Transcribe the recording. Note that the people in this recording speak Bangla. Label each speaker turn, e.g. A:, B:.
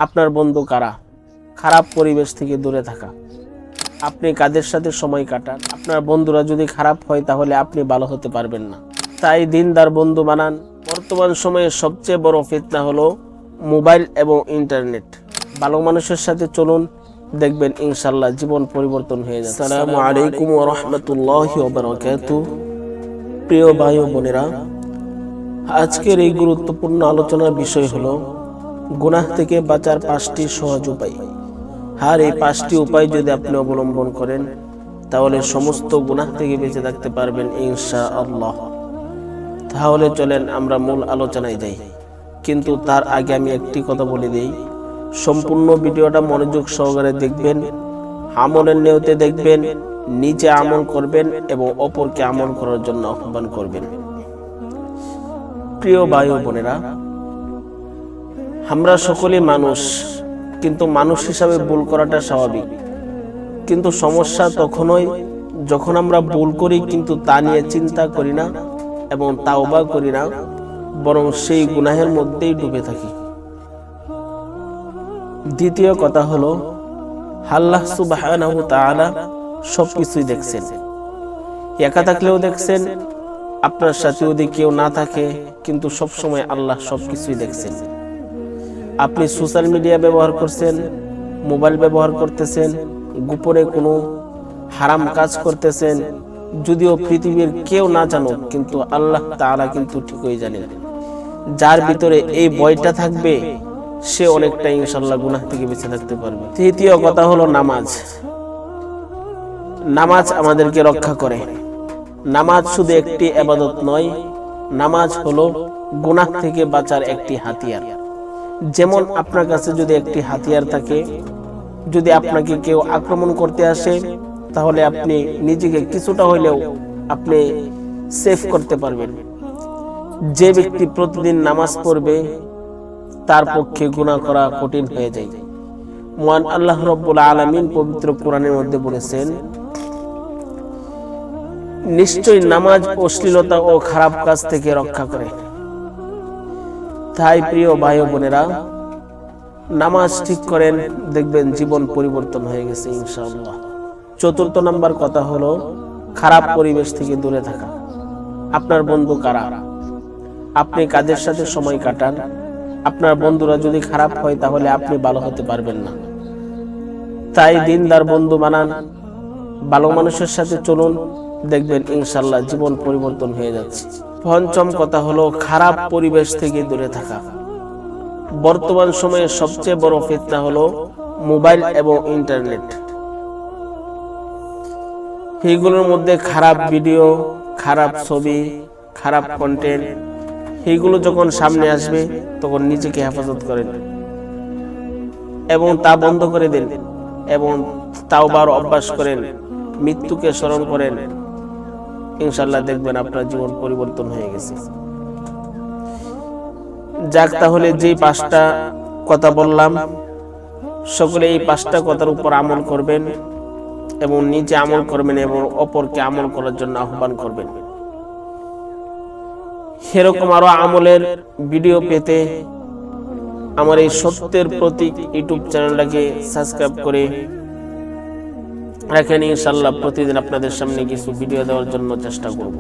A: আপনার বন্ধু কারা? খারাপ পরিবেশ থেকে দূরে থাকা। আপনি কাদের সাথে সময় কাটান? আপনার বন্ধুরা যদি খারাপ হয় তাহলে আপনি ভালো হতে পারবেন না। তাই দিনদার বন্ধু বানান। বর্তমান সময়ে সবচেয়ে বড় ফিতনা হলো মোবাইল এবং ইন্টারনেট। ভালো মানুষের সাথে চলুন, দেখবেন ইনশাআল্লাহ জীবন পরিবর্তন হয়ে যাবে। আসসালামু আলাইকুম ওয়া রাহমাতুল্লাহি ওয়া বারাকাতুহু। প্রিয় ভাই ও বোনেরা, আজকের এই গুরুত্বপূর্ণ আলোচনার বিষয় হলো গুনাহ থেকে বাঁচার 5টি সহজ উপায়। আর এই 5টি উপায় যদি আপনি অবলম্বন করেন তাহলে সমস্ত গুনাহ থেকে বেঁচে থাকতে পারবেন ইনশাআল্লাহ। তাহলে চলেন আমরা মূল আলোচনায় যাই। কিন্তু তার আগে আমি একটি কথা বলে দিই, সম্পূর্ণ ভিডিওটা মনোযোগ সহকারে দেখবেন, আমলের নিয়তে দেখবেন, নিজে আমল করবেন এবং অপরকে আমল করার জন্য আহ্বান করবেন। প্রিয় ভাই ও বোনেরা, আমরা সকলেই মানুষ, কিন্তু মানুষ হিসাবে ভুল করাটা স্বাভাবিক। কিন্তু সমস্যা তখনই যখন আমরা ভুল করি কিন্তু তা নিয়ে চিন্তা করি না এবং তাওবা করি না, বরং সেই গুনাহের মধ্যেই ডুবে থাকি। দ্বিতীয় কথা হলো, আল্লাহ সুবহানাহু ওয়া তাআলা সবকিছুই দেখছেন। একা থাকলেও দেখছেন, আপনার সাথে যদি কেউ না থাকে, কিন্তু সবসময় আল্লাহ সবকিছুই দেখছেন। আপনি সোশ্যাল মিডিয়া ব্যবহার করছেন, মোবাইল ব্যবহার করতেছেন, গোপনে কোনো হারাম কাজ করতেছেন, যদিও পৃথিবীর কেউ না জানুক কিন্তু আল্লাহ তাআলা কিন্তু ঠিকই জানেন। যার ভিতরে এই ভয়টা থাকবে সে অনেকটা ইনশাআল্লাহ গুনাহ থেকে বেঁচে থাকতে পারবে। তৃতীয় কথা হলো নামাজ। নামাজ আমাদেরকে রক্ষা করে। নামাজ শুধু একটি ইবাদত নয়, নামাজ হলো গুনাহ থেকে বাঁচার একটি হাতিয়ার। যেমন আপনার কাছে যদি একটি হাতিয়ার থাকে, যদি আপনাকে কেউ আক্রমণ করতে আসে তাহলে আপনি নিজেকে কিছুটা হইলেও আপনি সেফ করতে পারবেন। যে ব্যক্তি প্রতিদিন নামাজ পড়বে তার পক্ষে গুনাহ করা কঠিন হয়ে যায়। মহান আল্লাহ রাব্বুল আলামিন পবিত্র কোরআনের মধ্যে বলেছেন, নিশ্চয়ই নামাজ অশ্লীলতা ও খারাপ কাজ থেকে রক্ষা করে। তাই প্রিয় ভাই ও বোনেরা, নামাজ ঠিক করেন, দেখবেন জীবন পরিবর্তন হয়ে গেছে ইনশাআল্লাহ। চতুর্থ নাম্বার কথা হলো খারাপ পরিবেশ থেকে দূরে থাকা। আপনার বন্ধু কারা? আপনি কাদের সাথে সময় কাটান? আপনার বন্ধুরা যদি খারাপ হয় তাহলে আপনি ভালো হতে পারবেন না। তাই দিনদার বন্ধু বানান, ভালো মানুষের সাথে চলুন, দেখবেন ইনশাআল্লাহ জীবন পরিবর্তন হয়ে যাচ্ছে। পঞ্চম কথা হলো খারাপ পরিবেশ থেকে দূরে থাকা। বর্তমান সময়ে সবচেয়ে বড় ফিতনা হলো মোবাইল এবং ইন্টারনেট। এইগুলোর মধ্যে খারাপ ভিডিও, খারাপ ছবি, খারাপ কন্টেন্ট, এইগুলো যখন সামনে আসবে তখন নিজেকে হেফাজত করেন এবং তা বন্ধ করে দেন এবং তাওবার অভ্যাস করেন, মৃত্যুকে স্মরণ করেন, ইনশাআল্লাহ দেখবেন আপনার জীবন পরিবর্তন হয়ে গেছে। যাক, তাহলে যে 5টা কথা বললাম, সকলে এই 5টা কথার উপর আমল করবেন এবং নিজে আমল করবেন এবং অপরকে আমল করার জন্য আহ্বান করবেন। এরকম আরো আমলের ভিডিও পেতে আমার এই সত্যের প্রতীক ইউটিউব চ্যানেলটাকে সাবস্ক্রাইব করে রাখেন। ইনশাআল্লাহ প্রতিদিন আপনাদের সামনে কিছু ভিডিও দেওয়ার জন্য চেষ্টা করব।